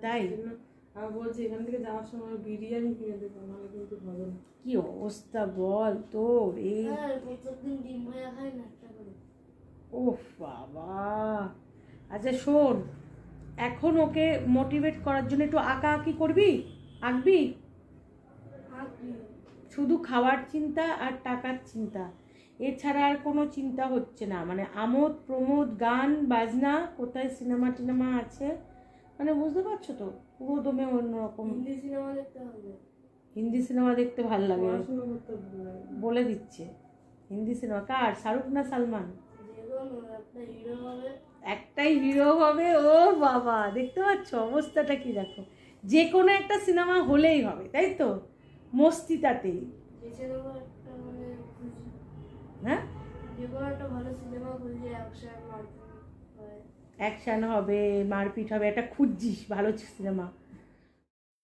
তাই বলছি এখান থেকে যাওয়ার সময় বিরিয়ানি কিনে দেবো, নাহলে কিন্তু হবে না। কি অবস্থা বল তোর এই। ওহ বাবা, আচ্ছা শোন, এখন ওকে মোটিভেট করার জন্য একটু আঁকাআঁকি করবি, আঁকবি। শুধু খাওয়ার চিন্তা আর টাকার চিন্তা, এছাড়া আর কোনো চিন্তা হচ্ছে না। মানে আমোদ প্রমোদ, গান বাজনা, কোথায় সিনেমা টিনেমা আছে, মানে বুঝতে পারছো তো, পুরো দমে অন্যরকম। হিন্দি সিনেমা দেখতে হবে। হিন্দি সিনেমা দেখতে ভালো লাগে, পড়াশোনা করতে ভালো লাগে। বলে দিচ্ছে হিন্দি সিনেমা কার, শাহরুখ না সালমান? একটাই হিরো হবে। ও বাবা, দেখতে পাচ্ছ অবস্থাটা কি, দেখো যে কোনো একটা সিনেমা হলেই হবে, তাই তো, মস্তিটাতেই। হ্যাঁ, অ্যাকশন হবে, মারপিট হবে, একটা খুঁজছিস ভালো সিনেমা।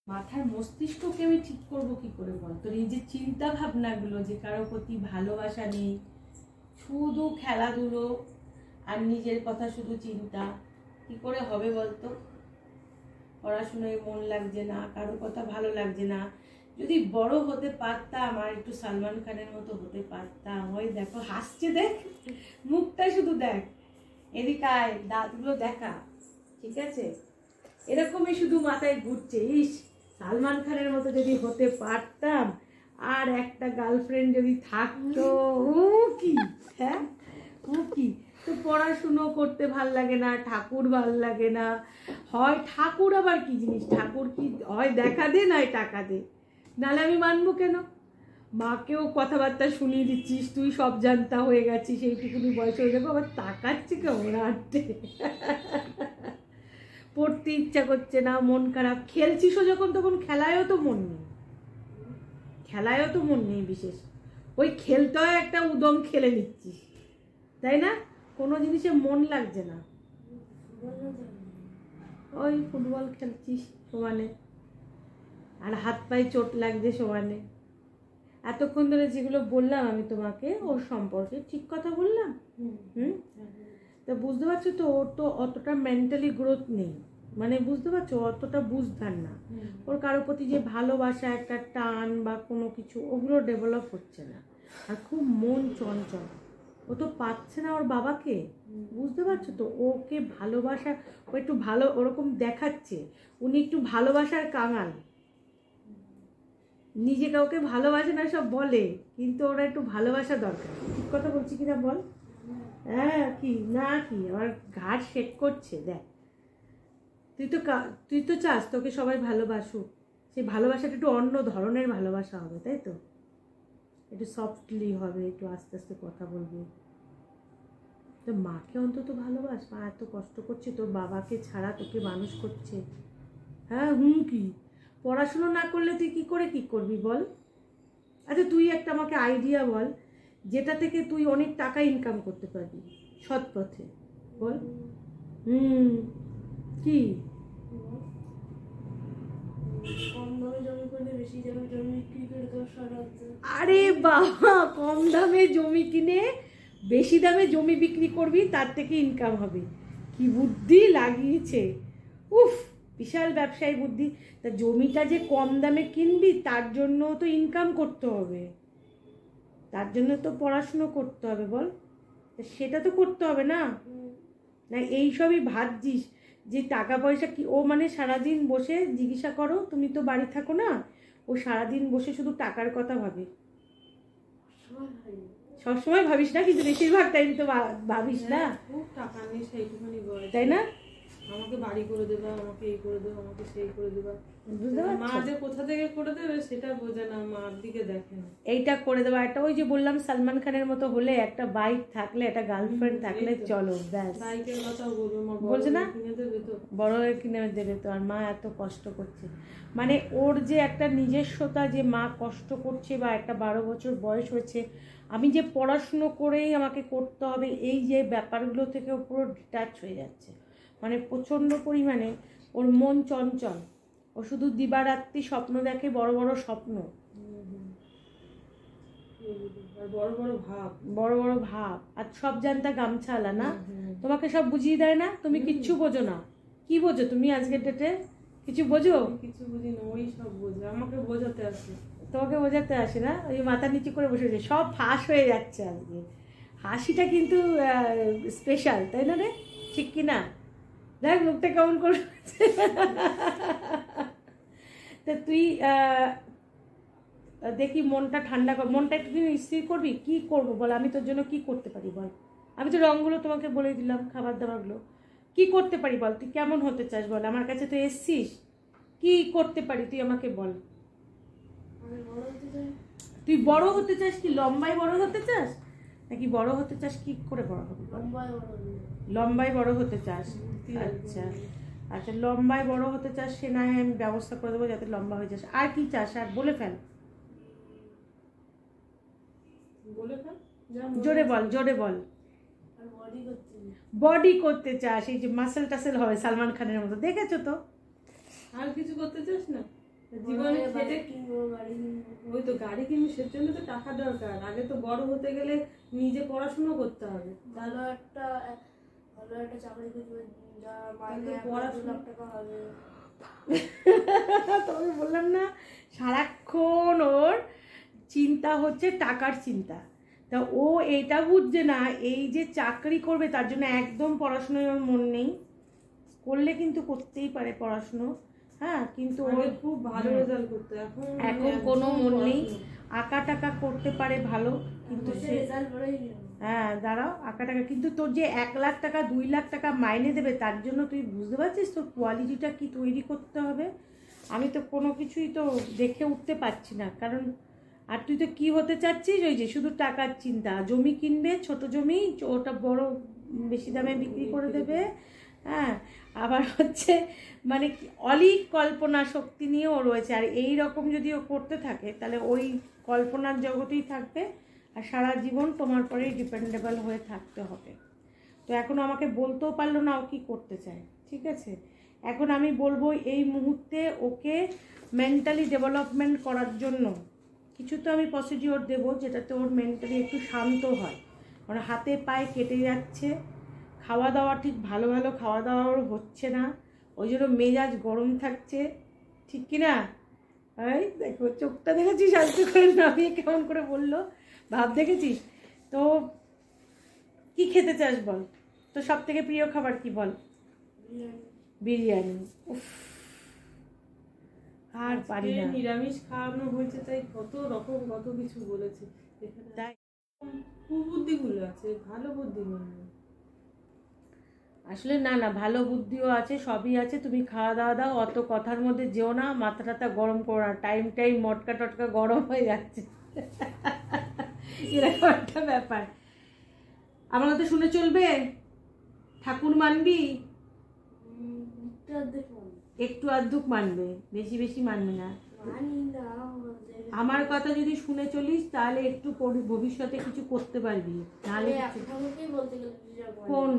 মাথার মস্তিষ্ককে আমি ঠিক করবো কি করে বল? তোর এই যে চিন্তা ভাবনাগুলো, যে কারোর প্রতি ভালোবাসা নেই, শুধু খেলাধুলো আর নিজের কথা শুধু চিন্তা, কি করে হবে বলতো? পড়াশোনায় মন লাগছে না, কারোর কথা ভালো লাগছে না। যদি বড় হতে পারতাম আর একটু সালমান খানের মতো হতে পারতাম। ওই দেখো হাসছে, দেখ মুখটা শুধু দেখ, এদিকে আয়, দাঁতগুলো দেখা, ঠিক আছে? এরকমই শুধু মাথায় ঘুরছে, ইস সালমান খানের মতো যদি হতে পারতাম, আর একটা গার্লফ্রেন্ড যদি থাকতো। ও কি, হ্যাঁ ও কি। তো পড়াশুনো করতে ভাল লাগে না, ঠাকুর ভাল লাগে না। হয় ঠাকুর আবার কি জিনিস, ঠাকুর কি হয় দেখা দে নয় টাকা দে, নাহলে আমি মানবো কেন? মাকেও কথাবার্তা শুনিয়ে দিচ্ছিস, তুই সব জানতা হয়ে গেছিস, এইটুকুনি বয়স হয়ে যাবো, আবার তাকাচ্ছে কেমন আটটে। পড়তে ইচ্ছা করছে না, মন খারাপ। খেলছিসও যখন, তখন খেলায়ও তো মন নেই, খেলায়ও তো মন নেই বিশেষ। ওই খেলতেও একটা উদম খেলে নিচ্ছিস, তাই না? কোনো জিনিসে মন লাগছে না, ওই ফুটবল খেলছিস সমানে, আর হাত পায়ে চোট লাগছে সমানে। এতক্ষণ ধরে যেগুলো বললাম আমি তোমাকে ওর সম্পর্কে, ঠিক কথা বললাম? তা বুঝতে পারছো তো, ওর তো অতটা মেন্টালি গ্রোথ নেই, মানে বুঝতে পারছো, অতটা বুঝতার না। ওর কারোর প্রতি যে ভালোবাসা, একটা টান বা কোনো কিছু, ওগুলো ডেভেলপ হচ্ছে না। আর খুব মন চঞ্চল, ও তো পাচ্ছে না ওর বাবাকে, বুঝতে পারছো তো? ওকে ভালোবাসা, ও একটু ভালো ওরকম দেখাচ্ছে, উনি একটু ভালোবাসার কাঙাল। নিজে কাউকে ভালোবাসে না সব বলে, কিন্তু ওরা একটু ভালোবাসা দরকার। ঠিক কথা বলছি কিনা বল? হ্যাঁ কি না, কি আমার ঘাট শেক করছে দেখ। তুই তো চাস তোকে সবাই ভালোবাসুক, সেই ভালোবাসাটা একটু অন্য ধরনের ভালোবাসা হবে, তাই তো? একটু সফটলি হবে, একটু আস্তে আস্তে কথা বলবি। তো মাকে অন্তত ভালোবাস, মা এত কষ্ট করছে, তোর বাবাকে ছাড়া তোকে মানুষ করছে। হ্যাঁ কি পড়াশুনো না করলে তুই কি করে কি করবি বল? আচ্ছা তুই একটা আমাকে আইডিয়া বল, যেটা থেকে তুই অনেক টাকা ইনকাম করতে পারবি সৎ পথে, বল। কি? আরে বাবা, কম দামে জমি কিনে বেশি দামে জমি বিক্রি করবি, তার থেকে ইনকাম হবে। কি বুদ্ধি লাগিয়েছে, উফ বিশাল ব্যবসায়ী বুদ্ধি। তা জমিটা যে কম দামে কিনবি, তার জন্য তো ইনকাম করতে হবে, তার জন্য তো পড়াশুনো করতে হবে, বল। সেটা তো করতে হবে না, না এইসবই ভাবছিস যে টাকা পয়সা কি। ও মানে সারাদিন বসে, জিজ্ঞাসা করো, তুমি তো বাড়ি থাকো না, ও সারাদিন বসে শুধু টাকার কথা ভাবে। সবসময় ভাবিস না, কিন্তু বেশিরভাগ টাইম তো ভাবিস না। টাকা নেই সেইটুকুনি, তাই না? আমাকে বাড়ি করে দেবা, আমাকে এই করে দেবা, আমাকে সেই করে দেবা। মা যে কোথা থেকে করে দেবে সেটা বোঝে না, মার দিকে দেখে না। এইটা করে দেবা, একটা ওই যে বললাম সালমান খানের মতো হলে, একটা বাইক থাকলে, একটা গার্লফ্রেন্ড থাকলে চলো, ব্যাস। বাইকের কথা বলছে না, বড় হয়ে কিনে দেবে তো। আর মা এত কষ্ট করছে, মানে ওর যে একটা নিজস্বতা, যে মা কষ্ট করছে, বা একটা 12 বছর বয়স হয়েছে, আমি যে পড়াশুনো করেই আমাকে করতে হবে, এই যে ব্যাপারগুলো থেকে পুরো ডিটাচ হয়ে যাচ্ছে। মানে প্রচণ্ড পরিমাণে ওর মন চঞ্চল, ও শুধু দিবারাত্রি স্বপ্ন দেখে, বড় বড় স্বপ্ন, বড় বড় ভাব, বড় বড় ভাব। আর সব জানতা গামছালা না, তোমাকে সব বুঝিয়ে দেয় না, তুমি কিচ্ছু বোঝো না। কি বোঝো তুমি আজকের ডেটে? কিছু বোঝো? আমি কিছু বুঝি না, ওই সব বোঝে, আমাকে বোঝাতে আসে। তোমাকে বোঝাতে আসে না? ওই মাথা নিচু করে বসে রয়েছে, সব ফাঁস হয়ে যাচ্ছে আজকে। হাসিটা কিন্তু স্পেশাল, তাই না রে? ঠিক কি না? দেখ মুখটা কেমন করে তা তুই দেখি মনটা ঠান্ডা কর, মনটা একটু স্থির করবি। কি করবো বল, আমি তোর জন্য কি করতে পারি বল? আমি তো রঙগুলো তোমাকে বলে দিলাম, খাবার দাবারগুলো। কি করতে পারি বল, তুই কেমন হতে চাস বল? আমার কাছে তো এসছিস, কি করতে পারি তুই আমাকে বল। তুই বড় হতে চাস, কি লম্বায় বড় হতে চাস, নাকি বড় হতে চাস কি করে বড় হবি? লম্বায় বড় হতে চাস? আচ্ছা আচ্ছা, লম্বায় বড় হতে চাস, সে না হয় আমি ব্যবস্থা করে দেবো যাতে লম্বা হয়ে যাস। আর কি চাস, আর বলে ফেল, জোরে বল, জোরে বল। বডি করতে চাস, এই যে মাসেল টাসেল হবে সালমান খানের মতো, দেখেছো তো? আর কিছু করতে চাস না জীবনে? ওই তো গাড়ি কিনবি, সের জন্য তো টাকা দরকার। আগে তো বড় হতে গেলে নিজে পড়াশোনা করতে হবে। ভালো একটা চাকরি করবে, তোমাকে বললাম না, সারাক্ষণ ওর চিন্তা হচ্ছে টাকার চিন্তা। তা ও এটা বুঝছে না, এই যে চাকরি করবে তার জন্য একদম পড়াশোনায় ওর মন নেই। করলে কিন্তু করতেই পারে পড়াশুনো, হ্যাঁ, কিন্তু ওর খুব ভালো রেজাল্ট করতে, এখন কোনো মন নেই। আঁকা টাকা করতে পারে ভালো, কিন্তু সে হ্যাঁ দাঁড়াও, আঁকা টাকা, কিন্তু তোর যে 1 লাখ টাকা 2 লাখ টাকা মাইনে দেবে, তার জন্য তুই বুঝতে পারছিস তোর কোয়ালিটিটা কি তৈরি করতে হবে? আমি তো কোনো কিছুই তো দেখে উঠতে পারছি না, কারণ আর তুই তো কি হতে চাচ্ছিস, ওই যে শুধু টাকার চিন্তা। জমি কিনবে, ছোট জমি, ওটা বড় বেশি দামে বিক্রি করে দেবে, হ্যাঁ, আবার হচ্ছে মানে অলিক কল্পনা শক্তি নিয়েও রয়েছে। আর এই রকম যদি ও করতে থাকে তাহলে ওই কল্পনার জগতেই থাকবে, আর সারা জীবন তোমার পরেই ডিপেন্ডেবল হয়ে থাকতে হবে। তো এখন আমাকে বলতেও পারলো না ও কী করতে চায়, ঠিক আছে? এখন আমি বলবো এই মুহূর্তে ওকে মেন্টালি ডেভেলপমেন্ট করার জন্য কিছু তো আমি প্রসিডিওর দেবো, যেটাতে ওর মেন্টালি একটু শান্ত হয়। ওর হাতে পায়ে কেটে যাচ্ছে, খাওয়া দাওয়া ঠিক ভালো ভালো খাওয়া দাওয়া ওর হচ্ছে না, ওই জন্য মেজাজ গরম থাকছে, ঠিক কি না? এই দেখো চোখটা দেখেছিস, আজকে করে নামিয়ে কেমন করে বললো, ভাব দেখেছিস তো? কি খেতে চাস বল, তো সব থেকে প্রিয় খাবার কি বল? বিরিয়ানি। উফ, আর পারি না। নিরামিষ খাওয়ানো হয়েছে তাই কত রকম কত কিছু বলেছে। এখানে কুবুদ্ধিগুলো আছে, ভালো বুদ্ধি নয় আসলে। না না, ভালো বুদ্ধিও আছে, সবই আছে। তুমি খাওয়া দাওয়া দাও, অত কথার মধ্যে যেও না, মাথা টাথা গরম করো না। টাইম টাইম মটকা টটকা গরম হয়ে যাচ্ছে এরকম একটা ব্যাপার। আমার তো শুনে চলবে, ঠাকুর মানবি, একটু আধটুক মানবে, বেশি বেশি মানবি না। আমার কথা যদি শুনে চলিস তাহলে একটু ভবিষ্যতে কিছু করতে পারবি, নাহলে কোন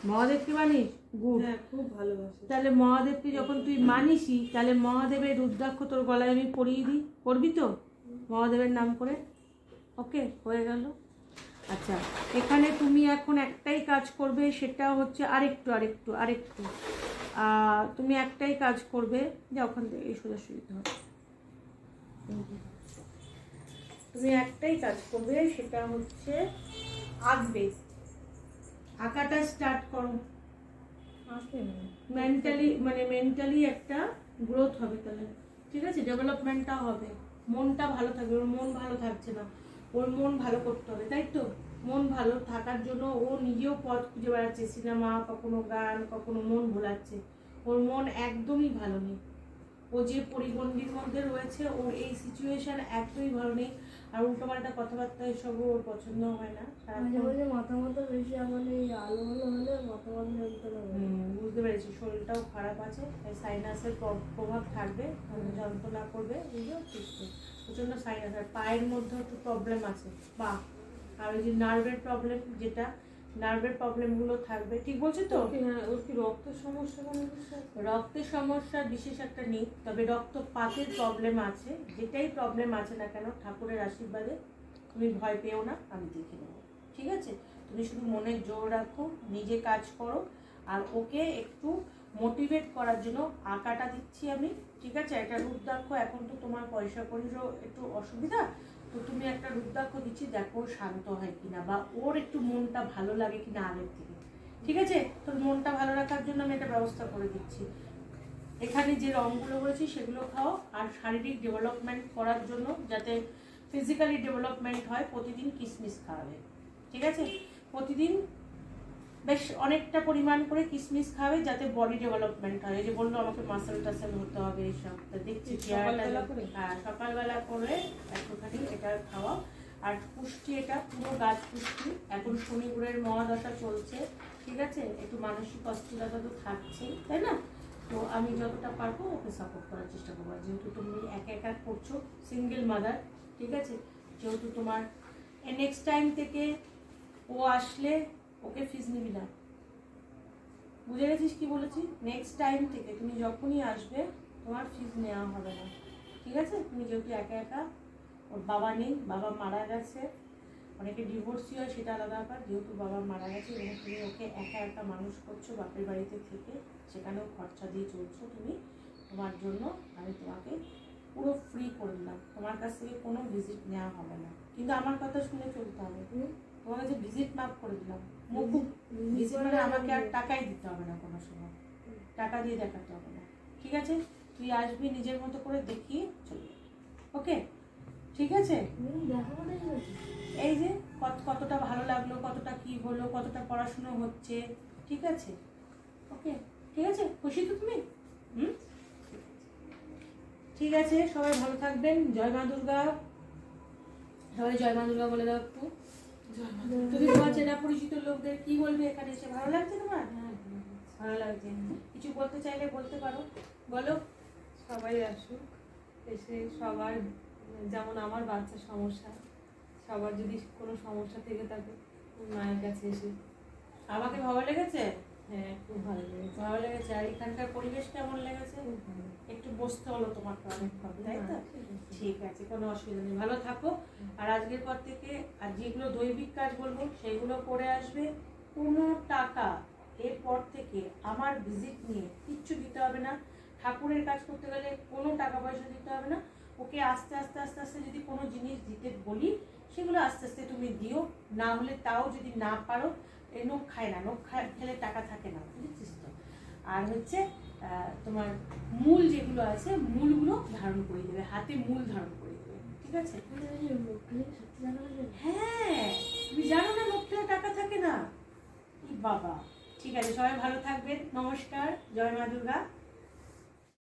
মহাদেবকে মানিস? গুড, খুব ভালোবাসে। তাহলে মহাদেবকে যখন তুই মানিসই, তাহলে মহাদেবের রুদ্রাক্ষ তোর গলায় আমি পরিয়ে দিই, করবি তো মহাদেবের নাম করে? ওকে, হয়ে গেল। আচ্ছা, এখানে তুমি এখন একটাই কাজ করবে, সেটা হচ্ছে আরেকটু তুমি একটাই কাজ করবে, যে ওখান থেকে এই সোজাসুজি হবে। তুমি একটাই কাজ করবে, সেটা হচ্ছে আঁকবে, আঁকাটা স্টার্ট করো। মেন্টালি একটা গ্রোথ হবে, তাহলে ঠিক আছে, ডেভেলপমেন্টটা হবে, মনটা ভালো থাকবে। ওর মন ভালো থাকছে না, ওর মন ভালো করতে হবে, তাই তো? মন ভালো থাকার জন্য ও নিজেও পথ খুঁজে বেড়াচ্ছে, সিনেমা, কখনো গান, কখনো মন ভোলাচ্ছে। ওর মন একদমই ভালো নেই, ও যে পরিগণ্ডির মধ্যে রয়েছে, ওর এই সিচুয়েশন একদমই ভালো নেই। আর উল্টোপাল্টা কথাবার্তা এসব ওর পছন্দ হয় না। মাথা বেশি বুঝতে পেরেছি, শরীরটাও খারাপ আছে, তাই সাইনাসের প্রভাব থাকবে, যন্ত্রণা করবে, বুঝলো? ঠিক তো, প্রচণ্ড সাইনাস। আর পায়ের মধ্যেও একটু প্রবলেম আছে, পা, আর ওই যে নার্ভের প্রবলেম, যেটা নার্ভের প্রবলেমগুলো থাকবে, ঠিক বলছো তো? ওর কি রক্তের সমস্যা? রক্তের সমস্যা বিশেষ একটা নেই, তবে রক্তপাতের প্রবলেম আছে। যেটাই প্রবলেম আছে না কেন, ঠাকুরের আশীর্বাদে তুমি ভয় পেও না, আমি দেখে নেবো, ঠিক আছে? তুমি শুধু মনে জোর রাখো, নিজে কাজ করো, আর ওকে একটু মোটিভেট করার জন্য আঁকাটা দিচ্ছি আমি, ঠিক আছে? একটা রূপদাক্ষ, এখন তো তোমার পয়সা কড়িরও একটু অসুবিধা, তো তুমি একটা রূপদাক্ষ দিচ্ছি, দেখো শান্ত হয় কিনা বা ওর একটু মনটা ভালো লাগে কিনা আগের থেকে, ঠিক আছে? তোর মনটা ভালো রাখার জন্য আমি একটা ব্যবস্থা করে দিচ্ছি। এখানে যে রঙগুলো বলেছি সেগুলো খাও, আর শারীরিক ডেভেলপমেন্ট করার জন্য যাতে ফিজিক্যালি ডেভেলপমেন্ট হয় প্রতিদিন কিশমিশ খাওয়াবে, ঠিক আছে? প্রতিদিন বেশ অনেকটা পরিমাণ করে কিশমিশ খাবে যাতে বডি ডেভেলপমেন্ট হয়। এই যে বললো আমাকে মাসেল টাসেল হতে হবে এইসব, তো দেখছি হ্যাঁ সকালবেলা করে একটুখানি এটা খাওয়া। আর পুষ্টি, এটা পুরো গাছ পুষ্টি। এখন শনি গ্রহের মহাদশা চলছে, ঠিক আছে? একটু মানসিক অস্থিরতা তো থাকছেই, তাই না? তো আমি যতটা পারবো ওকে সাপোর্ট করার চেষ্টা করবো, যেহেতু তুমি একা একা করছো, সিঙ্গেল মাদার, ঠিক আছে? যেহেতু তোমার নেক্সট টাইম থেকে ও আসলে ওকে ফিস নিবি না, বুঝে গেছিস কি বলেছি? নেক্সট টাইম থেকে তুমি যখনই আসবে তোমার ফিস নেওয়া হবে না, ঠিক আছে? তুমি যেহেতু একা একা, ওর বাবা নেই, বাবা মারা গেছে, অনেকে ডিভোর্সই হয় সেটা আলাদা ব্যাপার, যেহেতু বাবা মারা গেছে এবং তুমি ওকে একা একা মানুষ করছো বাপের বাড়িতে থেকে, সেখানেও খরচা দিয়ে চলছো তুমি, তোমার জন্য আমি তোমাকে পুরো ফ্রি করে দিলাম, তোমার কাছ থেকে কোনো ভিজিট নেওয়া হবে না, কিন্তু আমার কথা শুনে চলতে হবে। তোমার কাছে ভিজিট মাফ করে দিলাম, ভিজিট মানে আমাকে আর টাকাই দিতে হবে না, কোনো সময় টাকা দিয়ে দেখাতে হবে না, ঠিক আছে? তুই আসবি নিজের মতো করে দেখিয়ে চলবি, ওকে? ঠিক আছে? এই যে কতটা ভালো লাগলো, কতটা কি হলো, কতটা পড়াশুনো হচ্ছে, ঠিক আছে? ওকে, ঠিক আছে? খুশি তো তুমি? ঠিক আছে, সবাই ভালো থাকবেন। জয় মা দুর্গা। সবাই জয় মা দুর্গা বলে দাও একটু। তুমি তোমার চেনা পরিচিত লোকদের কি বলবে এখানে এসে? ভালো লাগছে তোমার? ভালো লাগছে। কিছু বলতে চাইলে বলতে পারো, বলো। সবাই আসুক, এসে সবার, যেমন আমার বাচ্চার সমস্যা, সবার যদি কোনো সমস্যা থেকে থাকে মায়ের কাছে এসে। আমাকে ভালো লেগেছে? হ্যাঁ, খুব ভালো লেগেছে। ভালো লেগেছে। আর এখানকার পরিবেশ কেমন লেগেছে? একটু বসতে হলো তোমার তো অনেকক্ষণ, তাই তো? ঠিক আছে, কোনো অসুবিধা নেই, ভালো থাকো। আর আজকের পর থেকে আর যেগুলো দৈবিক কাজ বলবো সেগুলো করে আসবে। কোনো টাকা এরপর থেকে আমার ভিজিট নিয়ে কিচ্ছু দিতে হবে না। ঠাকুরের কাজ করতে গেলে কোনো টাকা পয়সা দিতে হবে না। ওকে আস্তে আস্তে আস্তে আস্তে যদি কোনো জিনিস দিতে বলি সেগুলো আস্তে আস্তে তুমি দিও, না হলে তাও যদি না পারো, নখ খায় না, নখ খেলে টাকা থাকে না, বুঝেছিস তো? আর হচ্ছে তোমার মূল যেগুলো আছে মূলগুলো ধারণ করে দেবে, হাতে মূল ধারণ করে দেবে, ঠিক আছে? হ্যাঁ, তুমি জানো না নখ খেলে টাকা থাকে না? বাবা, ঠিক আছে, সবাই ভালো থাকবেন। নমস্কার, জয় মা দুর্গা।